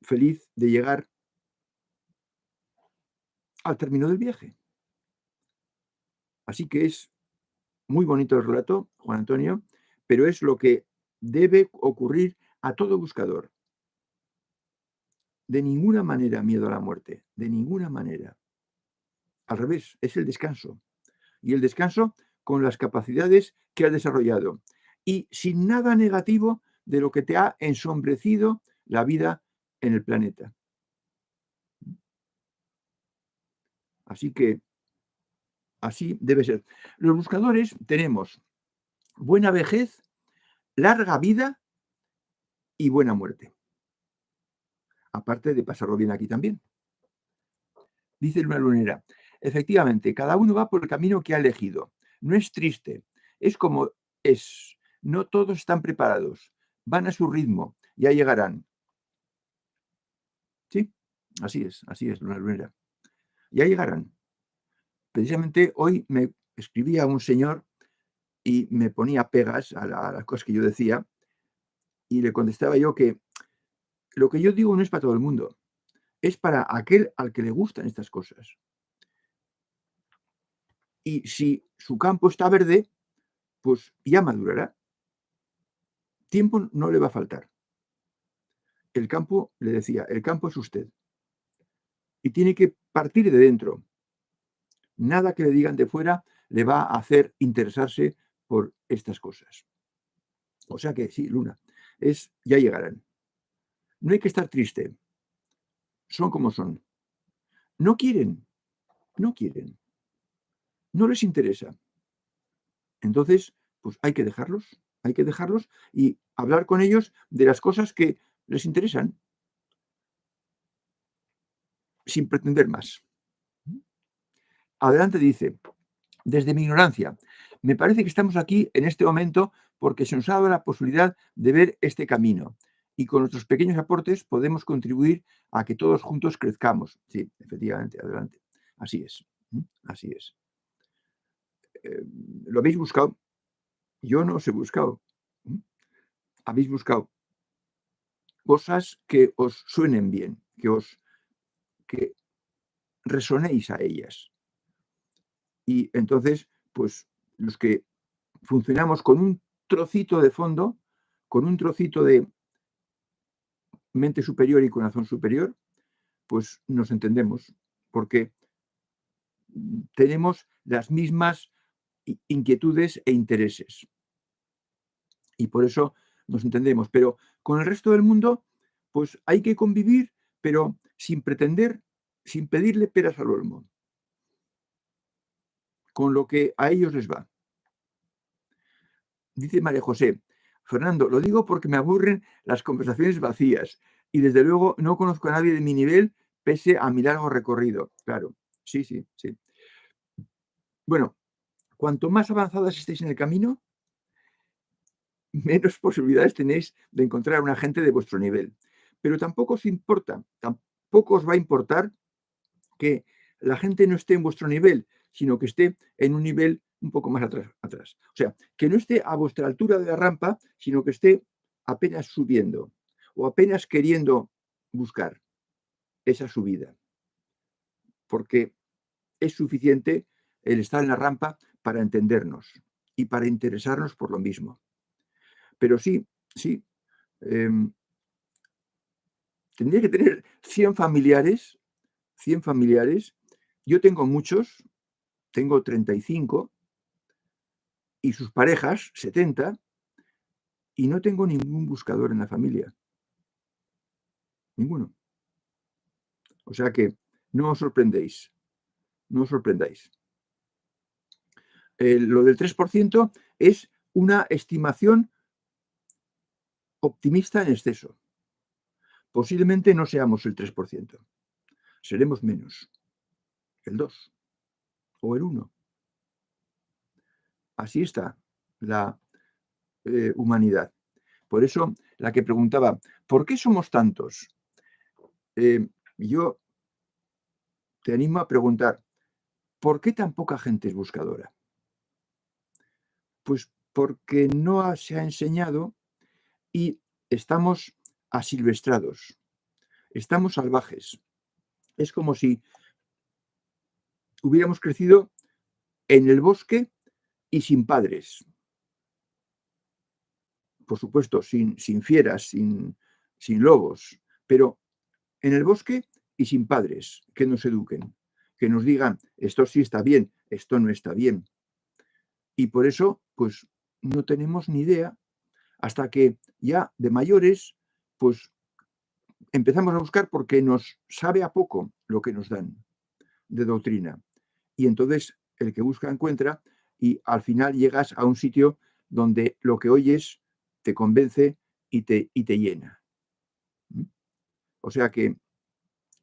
S1: feliz de llegar al término del viaje. Así que es muy bonito el relato, Juan Antonio, pero es lo que debe ocurrir a todo buscador. De ninguna manera miedo a la muerte, de ninguna manera. Al revés, es el descanso. Y el descanso con las capacidades que has desarrollado. Y sin nada negativo de lo que te ha ensombrecido la vida en el planeta. Así que Así debe ser. Los buscadores tenemos buena vejez, larga vida y buena muerte. Aparte de pasarlo bien aquí también. Dice Luna Lunera, efectivamente, cada uno va por el camino que ha elegido. No es triste, es como es. No todos están preparados, van a su ritmo, ya llegarán. Sí, así es, Luna Lunera. Ya llegarán. Precisamente hoy me escribía un señor y me ponía pegas a las cosas que yo decía y le contestaba yo que lo que yo digo no es para todo el mundo, es para aquel al que le gustan estas cosas. Y si su campo está verde, pues ya madurará. Tiempo no le va a faltar. El campo, le decía, el campo es usted. Y tiene que partir de dentro. Nada que le digan de fuera le va a hacer interesarse por estas cosas. O sea que sí, Luna, ya llegarán. No hay que estar triste. Son como son. No quieren, no quieren. No les interesa. Entonces, pues hay que dejarlos y hablar con ellos de las cosas que les interesan, sin pretender más. Adelante dice, desde mi ignorancia, me parece que estamos aquí en este momento porque se nos ha dado la posibilidad de ver este camino y con nuestros pequeños aportes podemos contribuir a que todos juntos crezcamos. Sí, efectivamente, adelante. Así es, así es. ¿Lo habéis buscado? Yo no os he buscado. Habéis buscado cosas que os suenen bien, que resonéis a ellas. Y entonces, pues los que funcionamos con un trocito de fondo, con un trocito de mente superior y corazón superior, pues nos entendemos, porque tenemos las mismas inquietudes e intereses. Y por eso nos entendemos. Pero con el resto del mundo, pues hay que convivir, pero sin pretender, sin pedirle peras al olmo, con lo que a ellos les va. Dice María José, Fernando, lo digo porque me aburren las conversaciones vacías y desde luego no conozco a nadie de mi nivel pese a mi largo recorrido. Claro, sí. Bueno, cuanto más avanzadas estéis en el camino, menos posibilidades tenéis de encontrar a una gente de vuestro nivel. Pero tampoco os va a importar que la gente no esté en vuestro nivel, sino que esté en un nivel un poco más atrás. O sea, que no esté a vuestra altura de la rampa, sino que esté apenas subiendo o apenas queriendo buscar esa subida. Porque es suficiente el estar en la rampa para entendernos y para interesarnos por lo mismo. Pero sí, tendría que tener 100 familiares, 100 familiares. Yo tengo muchos, tengo 35 y sus parejas, 70, y no tengo ningún buscador en la familia. Ninguno. O sea que no os sorprendéis, no os sorprendáis. Lo del 3% es una estimación optimista en exceso. Posiblemente no seamos el 3%, seremos menos, el 2 o el 1. Así está la humanidad. Por eso, la que preguntaba, ¿por qué somos tantos? Yo te animo a preguntar, ¿por qué tan poca gente es buscadora? Pues porque no se ha enseñado y estamos asilvestrados, estamos salvajes. Es como si hubiéramos crecido en el bosque y sin padres. Por supuesto, sin fieras, sin lobos, pero en el bosque y sin padres que nos eduquen, que nos digan, esto sí está bien, esto no está bien. Y por eso, pues, no tenemos ni idea hasta que ya de mayores, pues, empezamos a buscar porque nos sabe a poco lo que nos dan de doctrina. Y entonces el que busca encuentra, y al final llegas a un sitio donde lo que oyes te convence y te llena. O sea que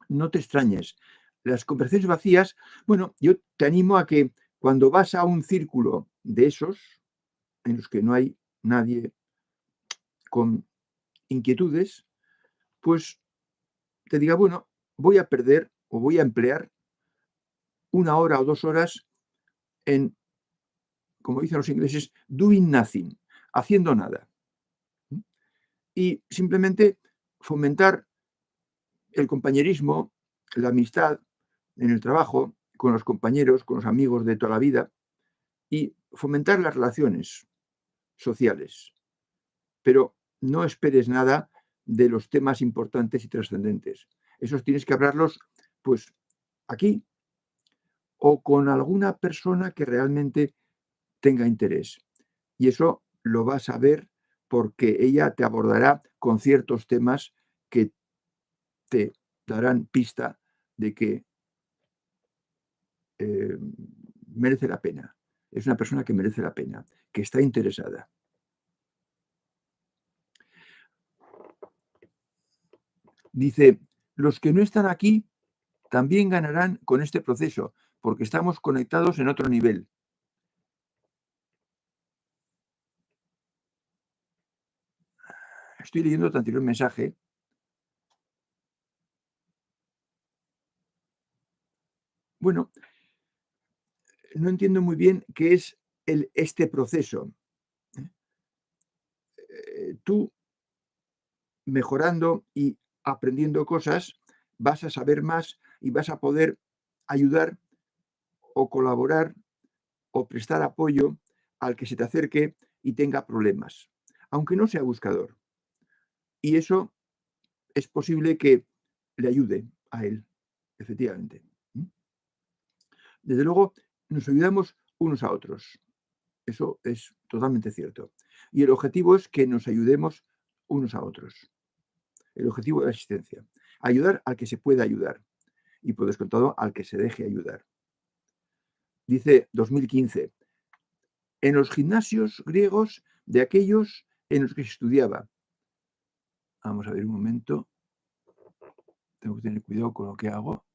S1: no te extrañes. Las conversaciones vacías, bueno, yo te animo a que cuando vas a un círculo de esos, en los que no hay nadie con inquietudes, pues te diga, bueno, voy a perder o voy a emplear 1 hora o 2 horas en, como dicen los ingleses, doing nothing, haciendo nada. Y simplemente fomentar el compañerismo, la amistad en el trabajo, con los compañeros, con los amigos de toda la vida, y fomentar las relaciones sociales. Pero no esperes nada de los temas importantes y trascendentes. Esos tienes que hablarlos, pues, aquí o con alguna persona que realmente tenga interés. Y eso lo vas a ver porque ella te abordará con ciertos temas que te darán pista de que merece la pena. Es una persona que merece la pena, que está interesada. Dice, los que no están aquí también ganarán con este proceso, porque estamos conectados en otro nivel. Estoy leyendo tu anterior mensaje. Bueno, no entiendo muy bien qué es este proceso. Tú, mejorando y aprendiendo cosas, vas a saber más y vas a poder ayudar o colaborar o prestar apoyo al que se te acerque y tenga problemas, aunque no sea buscador. Y eso es posible que le ayude a él, efectivamente. Desde luego, nos ayudamos unos a otros. Eso es totalmente cierto. Y el objetivo es que nos ayudemos unos a otros. El objetivo de la asistencia. Ayudar al que se pueda ayudar. Y por descontado, al que se deje ayudar. Dice 2015. En los gimnasios griegos de aquellos en los que se estudiaba. Vamos a ver un momento. Tengo que tener cuidado con lo que hago.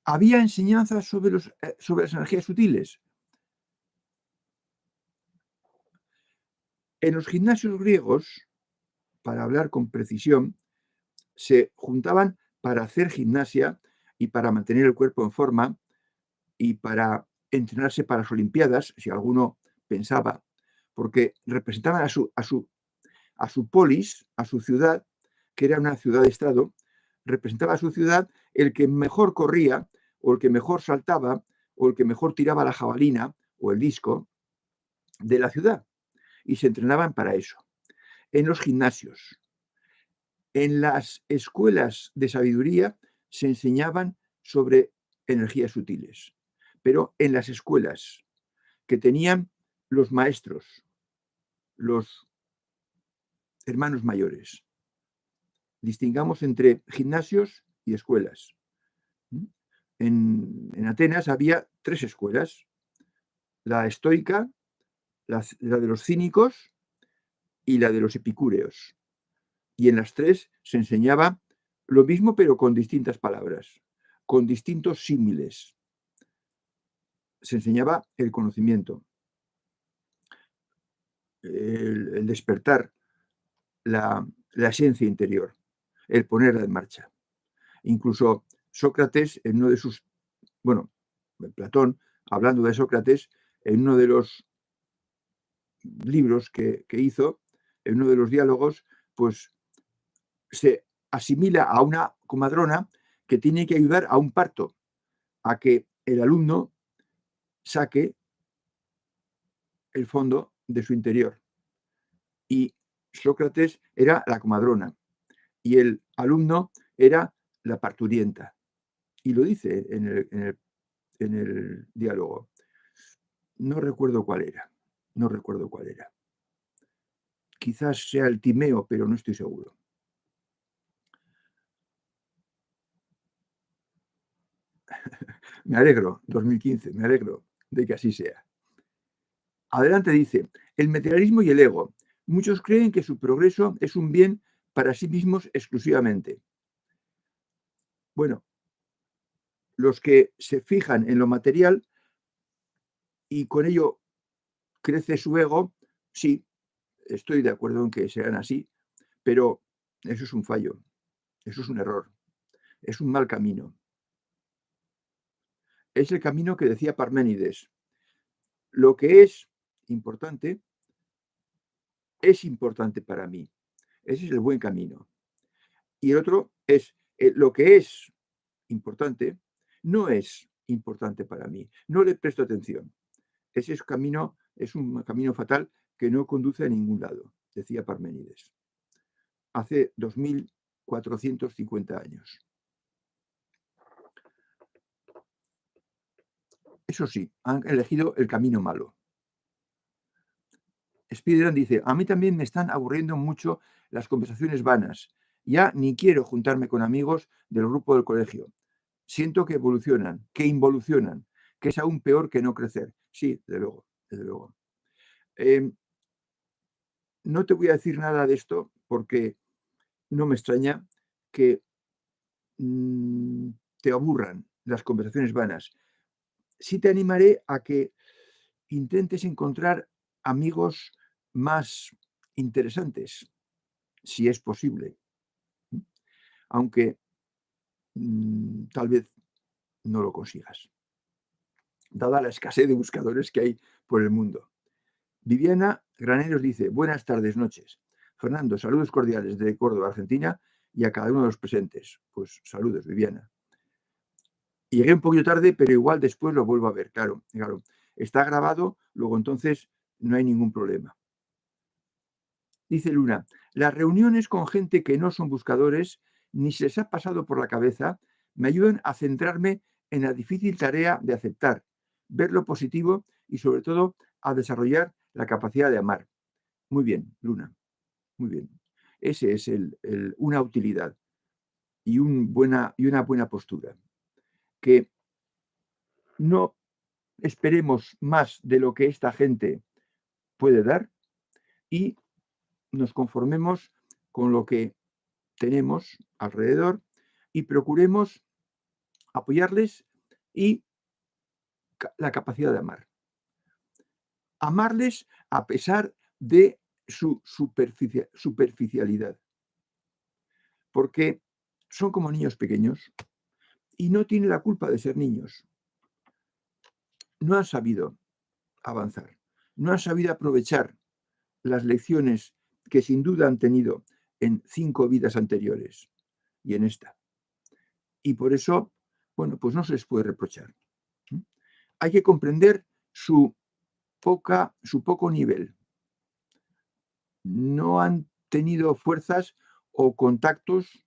S1: Había enseñanzas sobre las energías sutiles. En los gimnasios griegos, para hablar con precisión, se juntaban para hacer gimnasia y para mantener el cuerpo en forma y para entrenarse para las Olimpiadas, si alguno pensaba, porque representaban a su polis, a su ciudad, que era una ciudad-estado, representaba a su ciudad el que mejor corría o el que mejor saltaba o el que mejor tiraba la jabalina o el disco de la ciudad. Y se entrenaban para eso. En los gimnasios, en las escuelas de sabiduría se enseñaban sobre energías sutiles, pero en las escuelas que tenían los maestros, los hermanos mayores. Distingamos entre gimnasios y escuelas. En Atenas había 3 escuelas: la estoica, la de los cínicos y la de los epicúreos. Y en las 3 se enseñaba lo mismo, pero con distintas palabras, con distintos símiles. Se enseñaba el conocimiento, el despertar, la esencia interior, el ponerla en marcha. Incluso Sócrates, en uno de sus, bueno, Platón, hablando de Sócrates, en uno de los libros que hizo, en uno de los diálogos, pues se asimila a una comadrona que tiene que ayudar a un parto, a que el alumno saque el fondo de su interior. Y Sócrates era la comadrona y el alumno era la parturienta. Y lo dice en el diálogo. No recuerdo cuál era. No recuerdo cuál era. Quizás sea el Timeo, pero no estoy seguro. Me alegro, 2015, me alegro de que así sea. Adelante dice, el materialismo y el ego. Muchos creen que su progreso es un bien para sí mismos exclusivamente. Bueno, los que se fijan en lo material y con ello crece su ego, sí, estoy de acuerdo en que sean así, pero eso es un fallo, eso es un error, es un mal camino. Es el camino que decía Parménides. Lo que es importante para mí. Ese es el buen camino. Y el otro es, lo que es importante no es importante para mí. No le presto atención. Ese es un camino fatal que no conduce a ningún lado, decía Parménides, hace 2450 años. Eso sí, han elegido el camino malo. Spiderman dice, a mí también me están aburriendo mucho las conversaciones vanas. Ya ni quiero juntarme con amigos del grupo del colegio. Siento que involucionan, que es aún peor que no crecer. Sí, desde luego, desde luego. No te voy a decir nada de esto porque no me extraña que te aburran las conversaciones vanas. Sí te animaré a que intentes encontrar amigos más interesantes, si es posible, aunque tal vez no lo consigas, dada la escasez de buscadores que hay por el mundo. Viviana Graneros dice, buenas tardes, noches. Fernando, saludos cordiales de Córdoba, Argentina, y a cada uno de los presentes. Pues saludos, Viviana. Llegué un poquito tarde, pero igual después lo vuelvo a ver, claro. Está grabado, luego entonces no hay ningún problema. Dice Luna, las reuniones con gente que no son buscadores, ni se les ha pasado por la cabeza, me ayudan a centrarme en la difícil tarea de aceptar, ver lo positivo y sobre todo a desarrollar la capacidad de amar. Muy bien, Luna, muy bien. Ese es una utilidad y una buena postura. Que no esperemos más de lo que esta gente puede dar y nos conformemos con lo que tenemos alrededor y procuremos apoyarles y la capacidad de amar. Amarles a pesar de su superficialidad. Porque son como niños pequeños y no tienen la culpa de ser niños. No han sabido avanzar, no han sabido aprovechar las lecciones que sin duda han tenido en 5 vidas anteriores y en esta. Y por eso, bueno, pues no se les puede reprochar. Hay que comprender su poco nivel. No han tenido fuerzas o contactos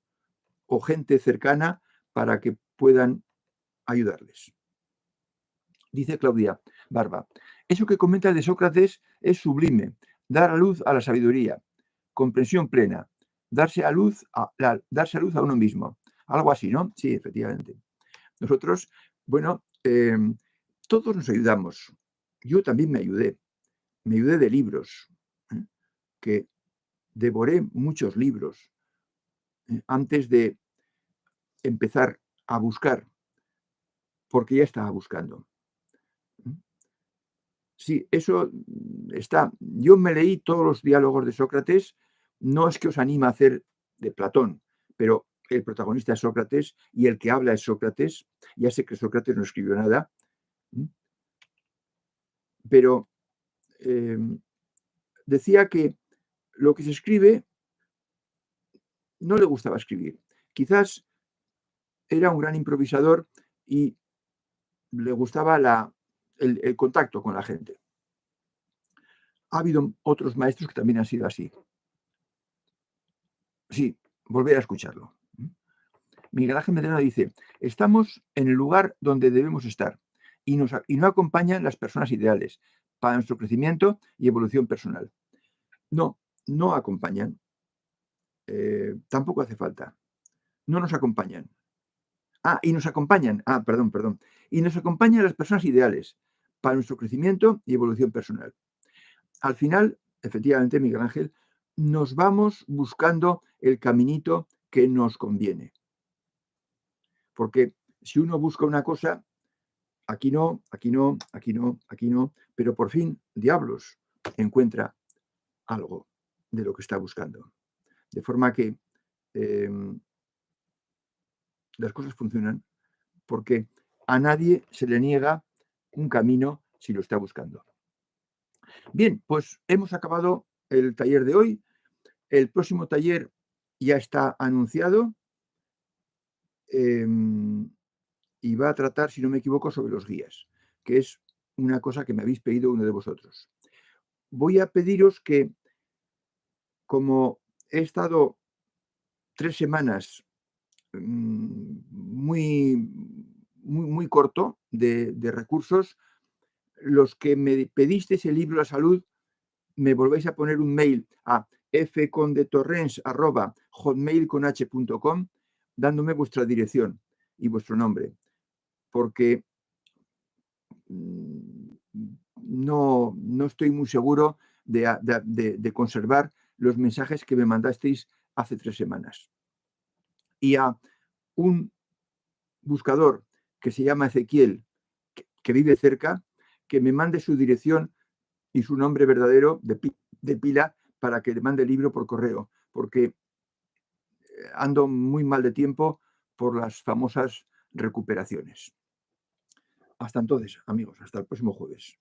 S1: o gente cercana para que puedan ayudarles. Dice Claudia Barba, eso que comenta de Sócrates es sublime, dar a luz a la sabiduría, comprensión plena, darse a luz a uno mismo. Algo así, ¿no? Sí, efectivamente. Nosotros, bueno, todos nos ayudamos. Yo también me ayudé de libros, que devoré muchos libros antes de empezar a buscar, porque ya estaba buscando. Sí, eso está. Yo me leí todos los diálogos de Sócrates, no es que os anima a hacer de Platón, pero el protagonista es Sócrates y el que habla es Sócrates. Ya sé que Sócrates no escribió nada, pero decía que lo que se escribe no le gustaba escribir. Quizás era un gran improvisador y le gustaba el contacto con la gente. Ha habido otros maestros que también han sido así. Sí, volver a escucharlo. Miguel Ángel Medrano dice, estamos en el lugar donde debemos estar y no acompañan las personas ideales para nuestro crecimiento y evolución personal. No acompañan. Tampoco hace falta. No nos acompañan. Y nos acompañan. Perdón. Y nos acompañan las personas ideales para nuestro crecimiento y evolución personal. Al final, efectivamente, Miguel Ángel, nos vamos buscando el caminito que nos conviene. Porque si uno busca una cosa, aquí no, pero por fin, diablos, encuentra algo de lo que está buscando. De forma que las cosas funcionan porque a nadie se le niega un camino si lo está buscando. Bien, pues hemos acabado el taller de hoy. El próximo taller ya está anunciado y va a tratar, si no me equivoco, sobre los guías, que es una cosa que me habéis pedido uno de vosotros. Voy a pediros que, como he estado 3 semanas muy corto de recursos, los que me pedisteis el libro La Salud, me volvéis a poner un mail a fcondetorrents@hotmail.com dándome vuestra dirección y vuestro nombre, porque no estoy muy seguro de conservar los mensajes que me mandasteis hace 3 semanas. Y a un buscador que se llama Ezequiel, que vive cerca, que me mande su dirección y su nombre verdadero de pila para que le mande el libro por correo, porque ando muy mal de tiempo por las famosas recuperaciones. Hasta entonces, amigos, hasta el próximo jueves.